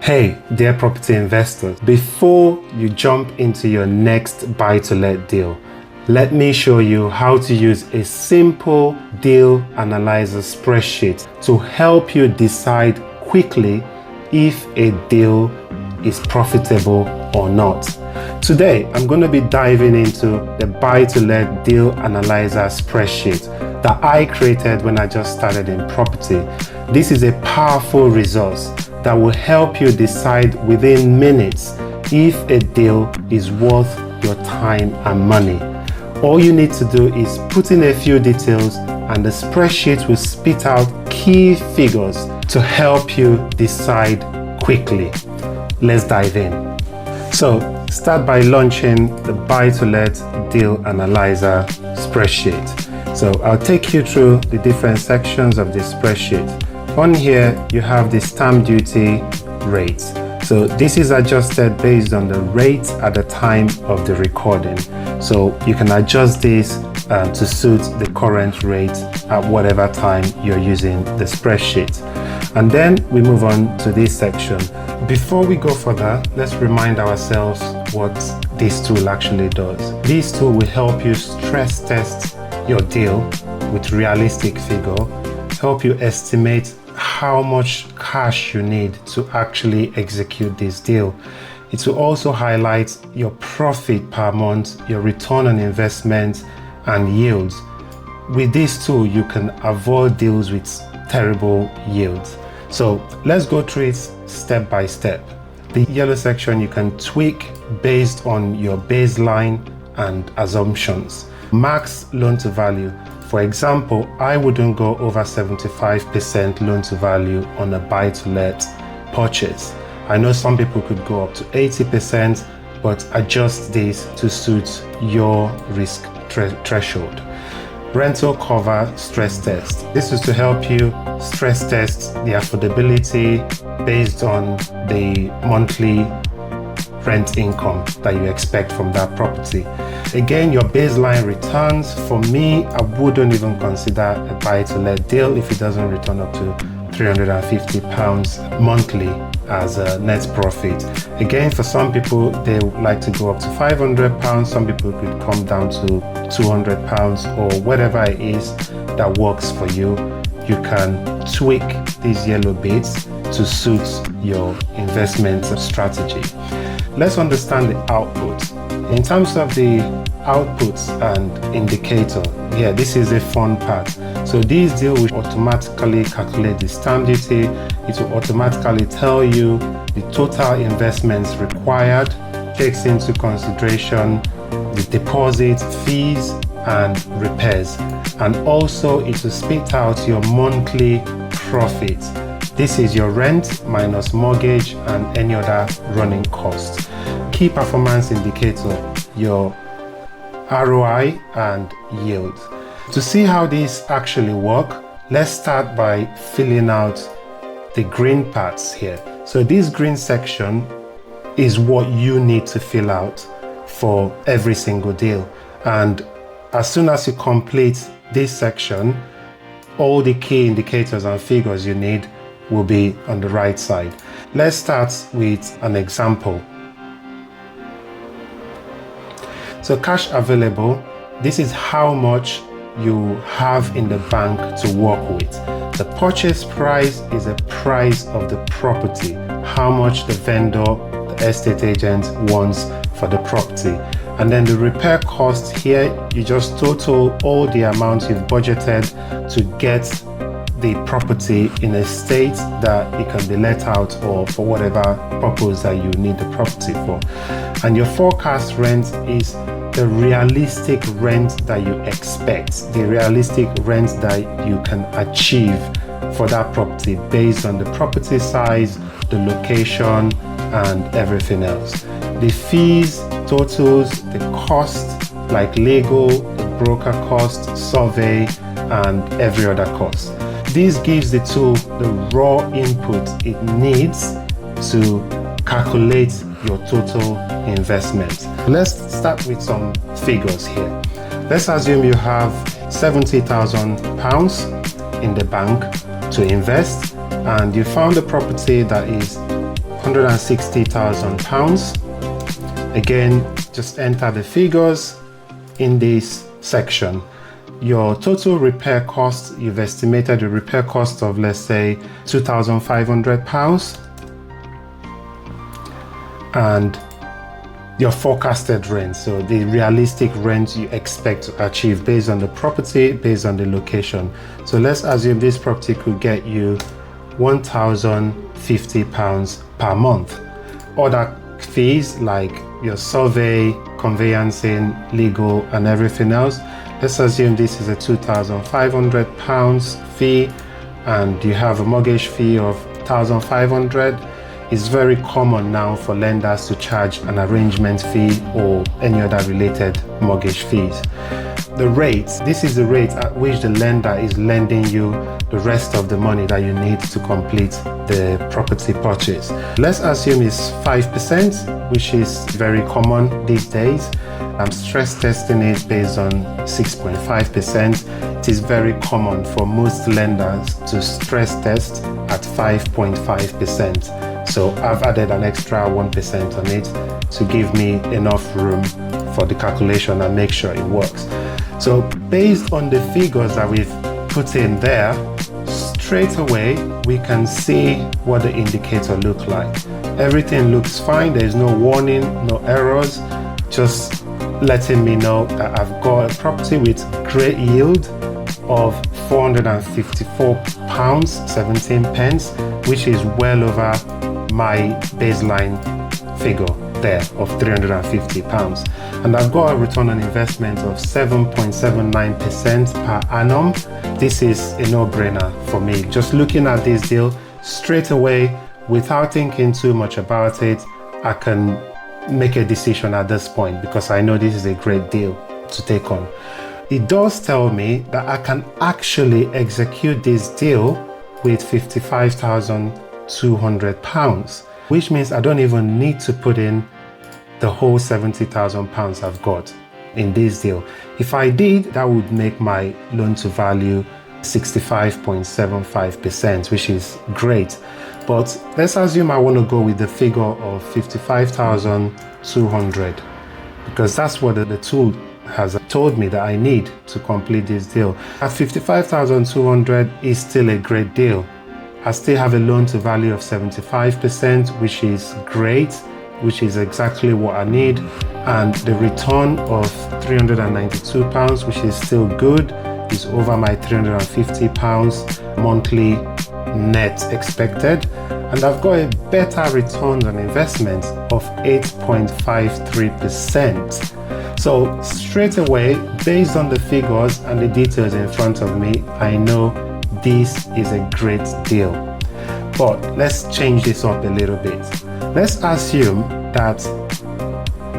Hey, dear property investors, before you jump into your next buy-to-let deal, let me show you how to use a simple deal analyzer spreadsheet to help you decide quickly if a deal is profitable or not. Today, I'm going to be diving into the Buy-to-Let Deal Analyzer spreadsheet that I created when I just started in property. This is a powerful resource that will help you decide within minutes if a deal is worth your time and money. All you need to do is put in a few details and the spreadsheet will spit out key figures to help you decide quickly. Let's dive in. So start by launching the Buy-to-Let Deal Analyzer spreadsheet. So I'll take you through the different sections of this spreadsheet. On here, you have the stamp duty rates. So this is adjusted based on the rate at the time of the recording. So you can adjust this to suit the current rate at whatever time you're using the spreadsheet. And then we move on to this section. Before we go further, let's remind ourselves what this tool actually does. This tool will help you stress test your deal with realistic figure, help you estimate how much cash you need to actually execute this deal. It will also highlight your profit per month, your return on investment, and yields. With this tool, you can avoid deals with terrible yields. So let's go through it step by step. The yellow section you can tweak based on your baseline and assumptions. Max loan to value. For example, I wouldn't go over 75% loan to value on a buy-to-let purchase. I know some people could go up to 80%, but adjust this to suit your risk threshold. Rental cover stress test. This is to help you stress test the affordability based on the monthly rent income that you expect from that property. Again, your baseline returns. For me, I wouldn't even consider a buy-to-let deal if it doesn't return up to £350 monthly as a net profit. Again, for some people, they would like to go up to £500. Some people could come down to £200 or whatever it is that works for you. You can tweak these yellow bits to suit your investment strategy. Let's understand the output. In terms of the outputs and indicator, this is a fun part. So these deal will automatically calculate the stamp duty. It will automatically tell you the total investments required, takes into consideration the deposit, fees, and repairs. And also it will spit out your monthly profit. This is your rent minus mortgage and any other running costs. Key performance indicator, your ROI and yield. To see how these actually work, let's start by filling out the green parts here. So this green section is what you need to fill out for every single deal. And as soon as you complete this section, all the key indicators and figures you need will be on the right side. Let's start with an example. So cash available, this is how much you have in the bank to work with. The purchase price is the price of the property, how much the vendor, the estate agent wants for the property. And then the repair cost here, you just total all the amounts you've budgeted to get the property in a state that it can be let out or for whatever purpose that you need the property for. And your forecast rent is the realistic rent that you expect, the realistic rent that you can achieve for that property based on the property size, the location, and everything else. The fees, totals, the cost like legal, the broker cost, survey, and every other cost. This gives the tool the raw input it needs to calculate your total investment. Let's start with some figures here. Let's assume you have £70,000 in the bank to invest and you found a property that is £160,000. Again, just enter the figures in this section. Your total repair cost, you've estimated a repair cost of, let's say, £2,500, and your forecasted rent, so the realistic rent you expect to achieve based on the property, based on the location. So let's assume this property could get you £1,050 per month. Other fees like your survey, conveyancing, legal, and everything else. Let's assume this is a £2,500 fee, and you have a mortgage fee of £1,500. It's very common now for lenders to charge an arrangement fee or any other related mortgage fees. The rate, this is the rate at which the lender is lending you the rest of the money that you need to complete the property purchase. Let's assume it's 5%, which is very common these days. I'm stress testing it based on 6.5%. It is very common for most lenders to stress test at 5.5%. So I've added an extra 1% on it to give me enough room for the calculation and make sure it works. So based on the figures that we've put in there, straight away we can see what the indicator looks like. Everything looks fine. There's no warning, no errors, just letting me know that I've got a property with great yield of £454.17, which is well over my baseline figure there of £350, and I've got a return on investment of 7.79% per annum. This is a no-brainer for me. Just looking at this deal straight away without thinking too much about it, I can make a decision at this point because I know this is a great deal to take on. It does tell me that I can actually execute this deal with £55,200, which means I don't even need to put in the whole £70,000 I've got in this deal. If I did, that would make my loan to value 65.75%, which is great. But let's assume I want to go with the figure of 55,200 because that's what the tool has told me that I need to complete this deal. At 55,200 is still a great deal. I still have a loan to value of 75%, which is great, which is exactly what I need. And the return of £392, which is still good, is over my £350 monthly net expected. And I've got a better return on investment of 8.53%. So straight away, based on the figures and the details in front of me, I know this is a great deal. But let's change this up a little bit. Let's assume that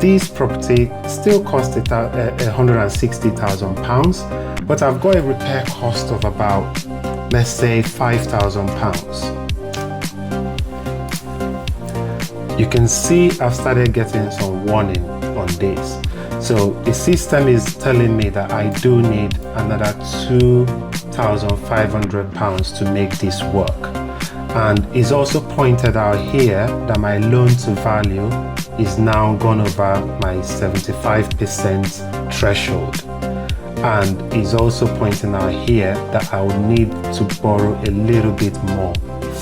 this property still cost £160,000, but I've got a repair cost of about, let's say, £5,000. You can see I've started getting some warning on this. So the system is telling me that I do need another £2,500 to make this work. And it's also pointed out here that my loan to value is now gone over my 75% threshold. And it's also pointing out here that I will need to borrow a little bit more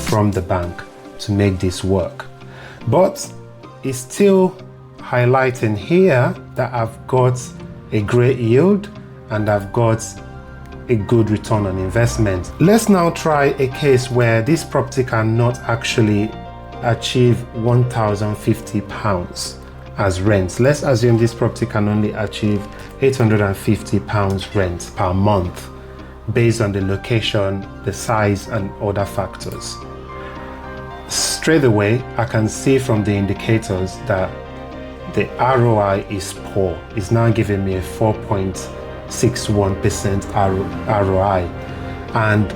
from the bank to make this work. But it's still highlighting here that I've got a great yield and I've got a good return on investment. Let's now try a case where this property cannot actually achieve £1,050 as rent. Let's assume this property can only achieve £850 rent per month based on the location, the size, and other factors. Straight away, I can see from the indicators that the ROI is poor. It's now giving me a 4.61% ROI, and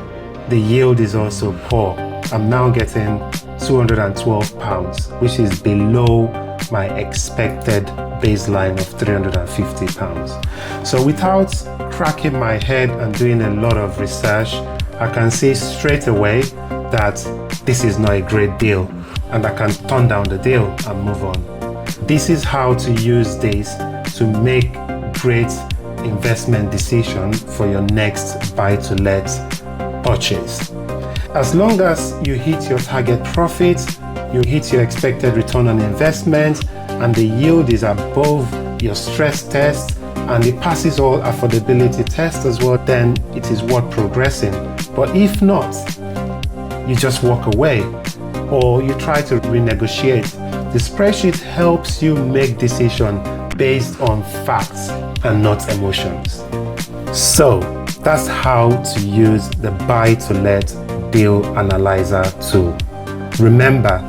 the yield is also poor. I'm now getting £212, which is below my expected baseline of £350. So without cracking my head and doing a lot of research, I can see straight away that this is not a great deal. and I can turn down the deal and move on. This is how to use this to make great investment decision for your next buy-to-let purchase. As long as you hit your target profits, you hit your expected return on investment, and the yield is above your stress test and it passes all affordability tests as well, then it is worth progressing. But if not, you just walk away or you try to renegotiate. The spreadsheet helps you make decisions based on facts and not emotions. So that's how to use the Buy-to-Let Deal Analyzer tool. Remember,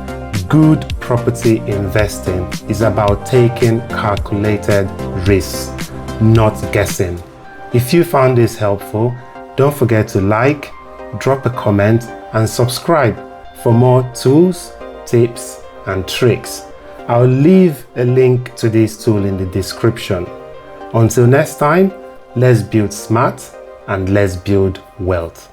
good property investing is about taking calculated risks, not guessing. If you found this helpful, don't forget to like, drop a comment, and subscribe for more tools, tips, and tricks. I'll leave a link to this tool in the description. Until next time, let's build smart and let's build wealth.